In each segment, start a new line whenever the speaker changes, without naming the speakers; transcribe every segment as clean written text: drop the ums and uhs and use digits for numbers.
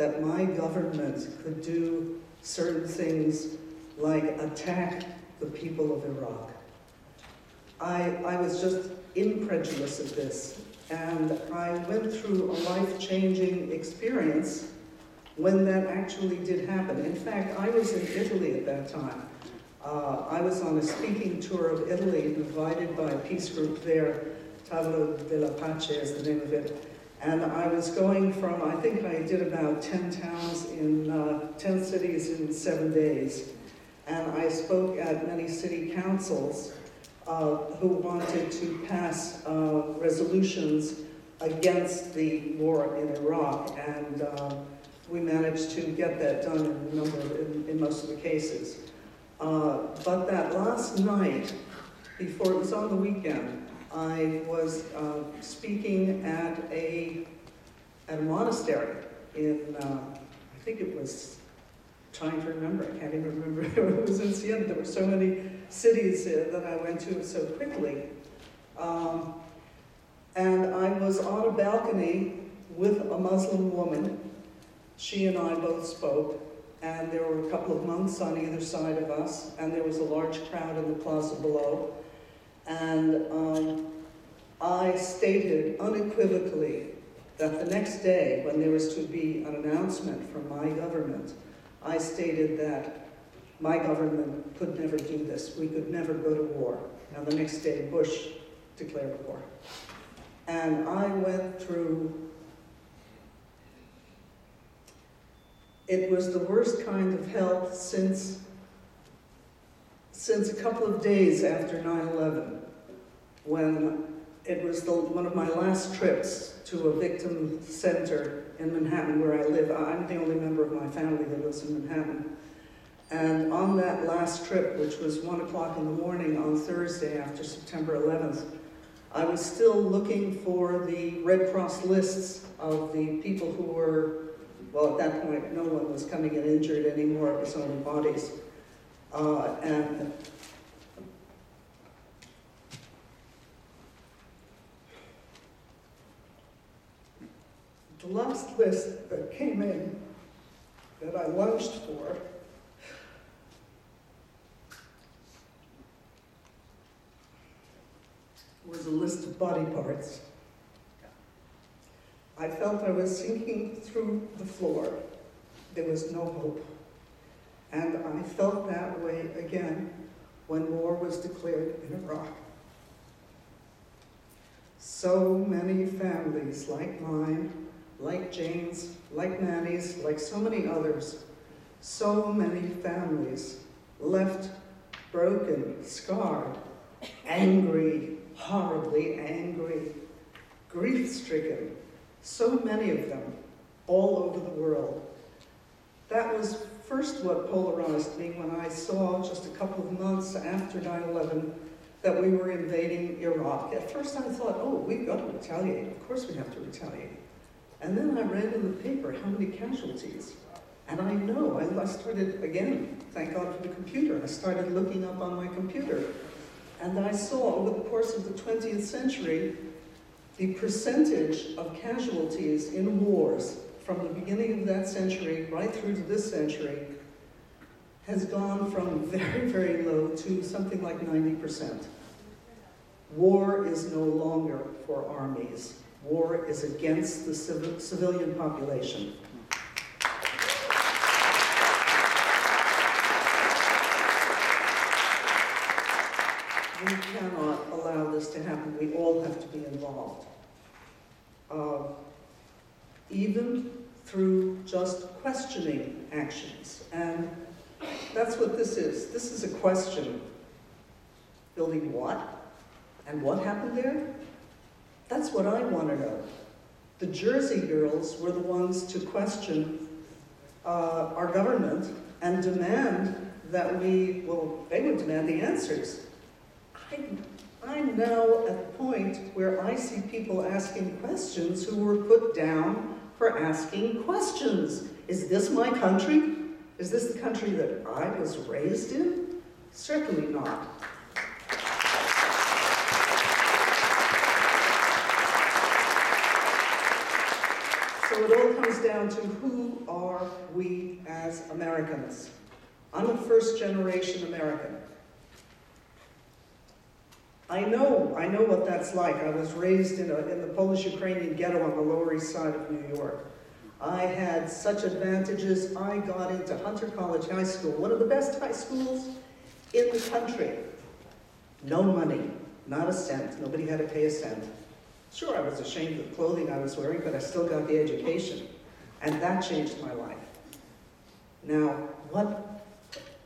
that my government could do certain things like attack the people of Iraq. I was just incredulous at this, and I went through a life-changing experience when that actually did happen. In fact, I was in Italy at that time. I was on a speaking tour of Italy, invited by a peace group there. Tavolo della Pace is the name of it. And I was going from, I think I did about 10 towns in 10 cities in 7 days. And I spoke at many city councils who wanted to pass resolutions against the war in Iraq. And we managed to get that done in most of the cases. But that last night, before it was on the weekend, I was speaking at a monastery in, I think it was, trying to remember, I can't even remember, it was in Siena. There were so many cities that I went to so quickly. And I was on a balcony with a Muslim woman. She and I both spoke, and there were a couple of monks on either side of us, and there was a large crowd in the plaza below. And I stated unequivocally that the next day, when there was to be an announcement from my government, I stated that my government could never do this. We could never go to war. Now, the next day, Bush declared war. And I went through, it was the worst kind of hell since a couple of days after 9/11, when it was one of my last trips to a victim center in Manhattan where I live. I'm the only member of my family that lives in Manhattan. And on that last trip, which was 1 o'clock in the morning on Thursday after September 11th, I was still looking for the Red Cross lists of the people who were, well, at that point, no one was coming in injured anymore, it was only bodies. And the last list that came in that I lunged for was a list of body parts. I felt I was sinking through the floor. There was no hope. And I felt that way again when war was declared in Iraq. So many families like mine, like Jane's, like Manny's, like so many others, so many families left broken, scarred, angry, horribly angry, grief-stricken, so many of them, all over the world. That was first what polarized me when I saw, just a couple of months after 9/11, that we were invading Iraq. At first I thought, oh, we've got to retaliate. Of course we have to retaliate. And then I read in the paper how many casualties. And I know, I started, again, thank God for the computer, I started looking up on my computer. And I saw over the course of the 20th century, the percentage of casualties in wars from the beginning of that century right through to this century has gone from very, very low to something like 90%. War is no longer for armies. War is against the civilian population. We cannot allow this to happen. We all have to be involved. Even through just questioning actions. And that's what this is. This is a question. Building what? And what happened there? That's what I want to know. The Jersey girls were the ones to question our government and demand that they would demand the answers. I'm now at the point where I see people asking questions who were put down for asking questions. Is this my country? Is this the country that I was raised in? Certainly not. So So it all comes down to who are we as Americans? I'm a first-generation American. I know what that's like. I was raised in the Polish-Ukrainian ghetto on the Lower East Side of New York. I had such advantages. I got into Hunter College High School, one of the best high schools in the country. No money, not a cent. Nobody had to pay a cent. Sure, I was ashamed of the clothing I was wearing, but I still got the education. And that changed my life. Now, what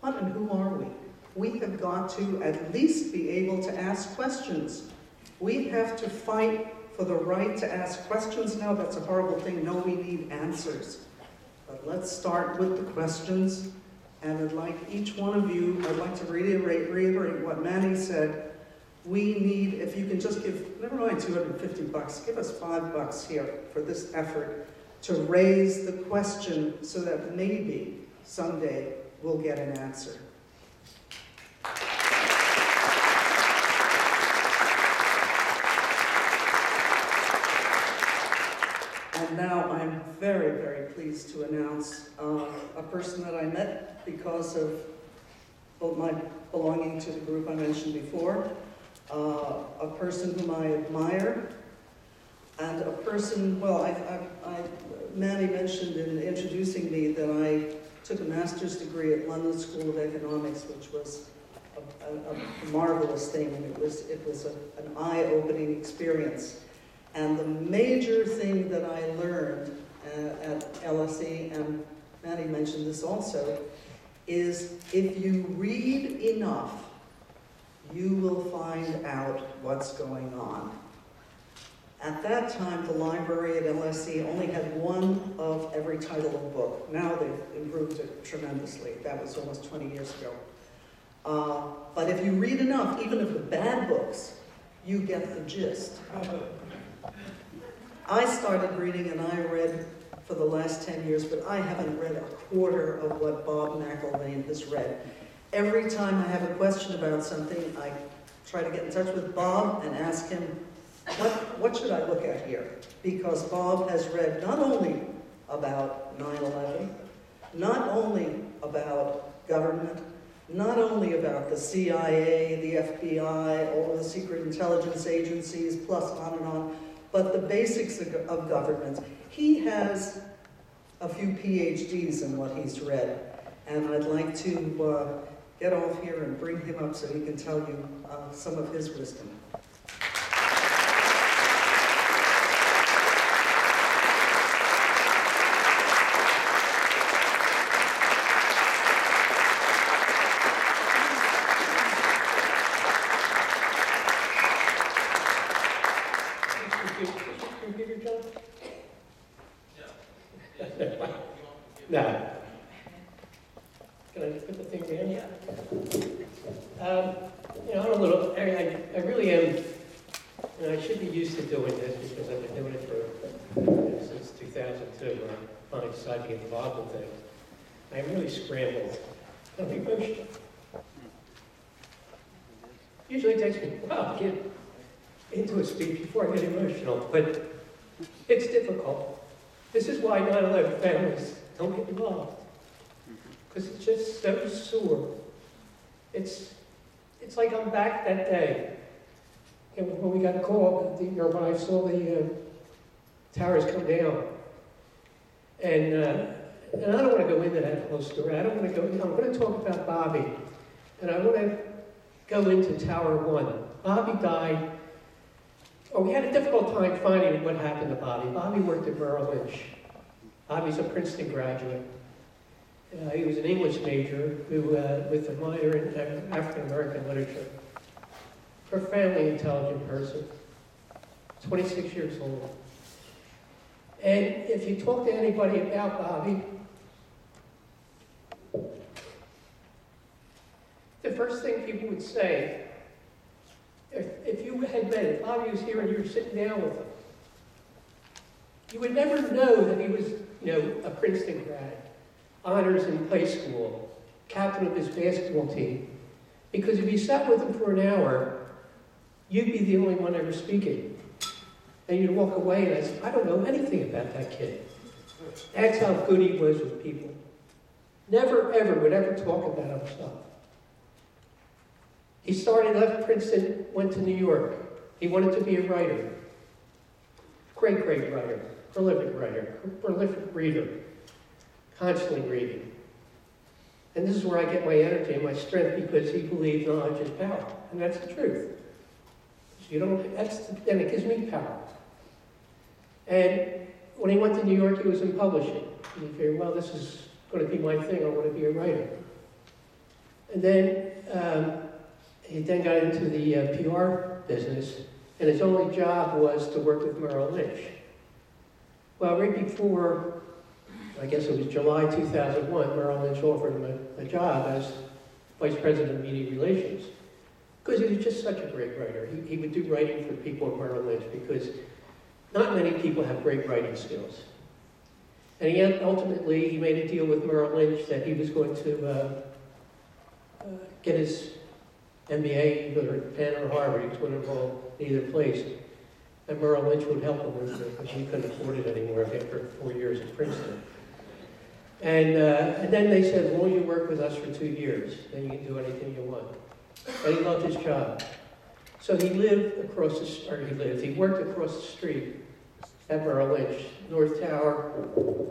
and who are we? We have got to at least be able to ask questions. We have to fight for the right to ask questions. Now, that's a horrible thing. No, we need answers. But let's start with the questions. And I'd like each one of you, I'd like to reiterate what Manny said. We need, if you can just give, never mind $250, give us $5 here for this effort to raise the question so that maybe someday we'll get an answer. And now I'm very, very pleased to announce a person that I met because of both my belonging to the group I mentioned before, a person whom I admire, and a person, well, Manny mentioned in introducing me that I took a master's degree at London School of Economics, which was a marvelous thing, and it was an eye-opening experience. And the major thing that I learned at LSE, and Manny mentioned this also, is if you read enough, you will find out what's going on. At that time, the library at LSE only had one of every title of book. Now they've improved it tremendously. That was almost 20 years ago. But if you read enough, even of the bad books, you get the gist. I started reading, and I read for the last 10 years, but I haven't read a quarter of what Bob McILvaine has read. Every time I have a question about something, I try to get in touch with Bob and ask him, what should I look at here? Because Bob has read not only about 9/11, not only about government, not only about the CIA, the FBI, all of the secret intelligence agencies, plus on and on, but the basics of government. He has a few PhDs in what he's read, and I'd like to get off here and bring him up so he can tell you some of his wisdom.
No. Can I just put the thing down? Yeah. I'm a little, I really am, I should be used to doing this because I've been doing it for, since 2002 when I finally decided to get involved with things. I'm really scrambled. I'm emotional. Usually it takes me a while to get into a speech before I get emotional, but it's difficult. This is why 9/11 families don't get involved, because it's just so sore. It's like I'm back that day, and when we got a call, when I saw the towers come down, and I don't want to go into that whole story. I don't want to go. I'm going to talk about Bobby, and I want to go into Tower 1. Bobby died. We had a difficult time finding what happened to Bobby. Bobby worked at Merrill Lynch. Bobby's a Princeton graduate. He was an English major with a minor in African American literature. Profoundly intelligent person. 26 years old. And if you talk to anybody about Bobby, the first thing people would say, if you had met him, Bobby was here and you were sitting down with him, you would never know that he was, a Princeton grad, honors in high school, captain of his basketball team. Because if you sat with him for an hour, you'd be the only one ever speaking. And you'd walk away and I said, I don't know anything about that kid. That's how good he was with people. Never, ever would ever talk about himself. He left Princeton, went to New York. He wanted to be a writer. Great writer, prolific reader, constantly reading. And this is where I get my energy and my strength, because he believed knowledge is power. And that's the truth. And it gives me power. And when he went to New York, he was in publishing. And he figured, well, this is going to be my thing. I want to be a writer. And then he then got into the PR business, and his only job was to work with Merrill Lynch. Well, right before, I guess it was July 2001, Merrill Lynch offered him a job as Vice President of Media Relations, because he was just such a great writer. He would do writing for people at Merrill Lynch, because not many people have great writing skills. And ultimately, he made a deal with Merrill Lynch that he was going to get his MBA, either at Penn or Harvard. He was going to enroll in either place. And Merrill Lynch would help him with it, because he couldn't afford it anymore after 4 years at Princeton. And then they said, as long as you work with us for 2 years, then you can do anything you want. And he loved his job. So he worked across the street at Merrill Lynch. North Tower,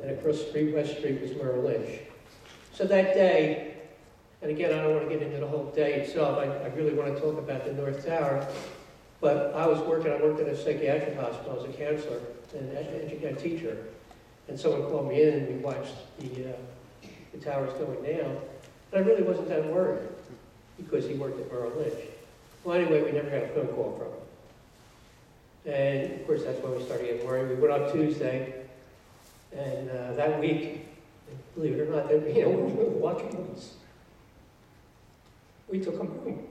and across the street, West Street, was Merrill Lynch. So that day, and again, I don't want to get into the whole day itself. I really want to talk about the North Tower. But I worked in a psychiatric hospital as a counselor and a teacher. And someone called me in, and we watched the towers going down. And I really wasn't that worried, because he worked at Merrill Lynch. Well, anyway, we never got a phone call from him. And of course, that's when we started getting worried. We went up Tuesday, and that week, believe it or not, we were watching us. We took him home.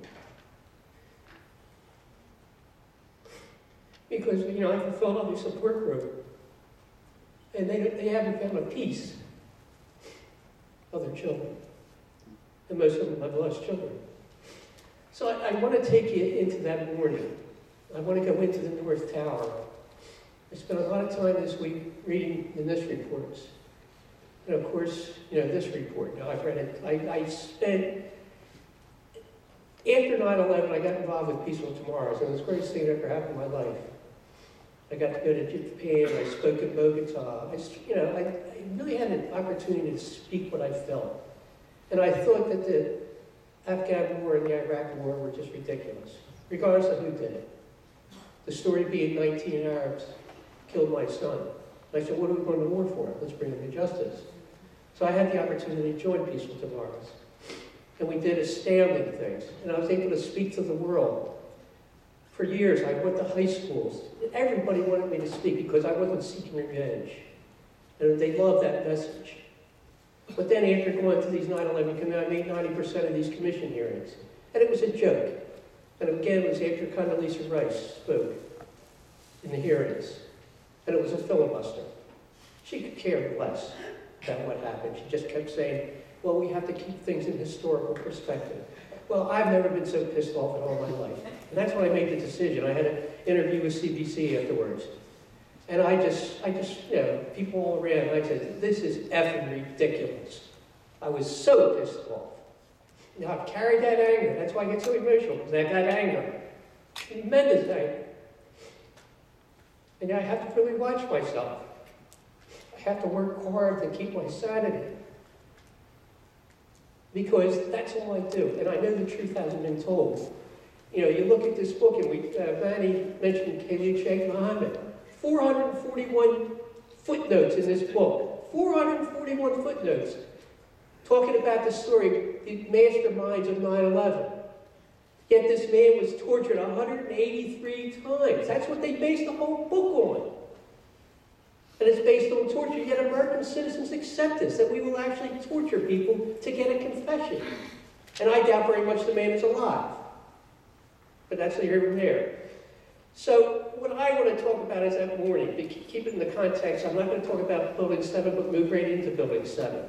Because, I'm from Philadelphia Support Group, and they haven't found a piece of their children. And most of them have lost children. So I want to take you into that morning. I want to go into the North Tower. I spent a lot of time this week reading the NIST reports. And of course, this report. Now, I've read it. I spent, after 9/11, I got involved with Peaceful Tomorrows, and it was the greatest thing that ever happened in my life. I got to go to Japan. I spoke in Bogota. I really had an opportunity to speak what I felt. And I thought that the Afghan war and the Iraq war were just ridiculous, regardless of who did it. The story being 19 Arabs killed my son. And I said, what are we going to war for? Let's bring them to justice. So I had the opportunity to join Peaceful Tomorrows. And we did astounding things. And I was able to speak to the world. For years, I went to high schools. Everybody wanted me to speak because I wasn't seeking revenge. And they loved that message. But then after going to these 9/11 committees, I made 90% of these commission hearings. And it was a joke. And again, it was after Condoleezza Rice spoke in the hearings. And it was a filibuster. She could care less about what happened. She just kept saying, well, we have to keep things in historical perspective. Well, I've never been so pissed off in all my life. And that's when I made the decision. I had an interview with CBC afterwards. And I just, people all around, I said, this is effing ridiculous. I was so pissed off. I've carried that anger. That's why I get so emotional, because I got anger. Tremendous anger. And I have to really watch myself. I have to work hard to keep my sanity. Because that's all I do. And I know the truth hasn't been told. You look at this book, and Vanny mentioned Khalid Sheikh Mohammed. 441 footnotes in this book. 441 footnotes. Talking about the story, the masterminds of 9/11. Yet this man was tortured 183 times. That's what they based the whole book on. And it's based on torture, yet American citizens accept this, that we will actually torture people to get a confession. And I doubt very much the man is alive. But that's here and there. So what I want to talk about is that morning. Keep it in the context. I'm not going to talk about Building 7, but move right into Building 7.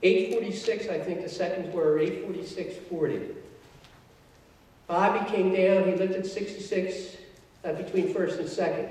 846, I think the seconds were 846:40. Bobby came down. He lived at 66 between 1st and 2nd.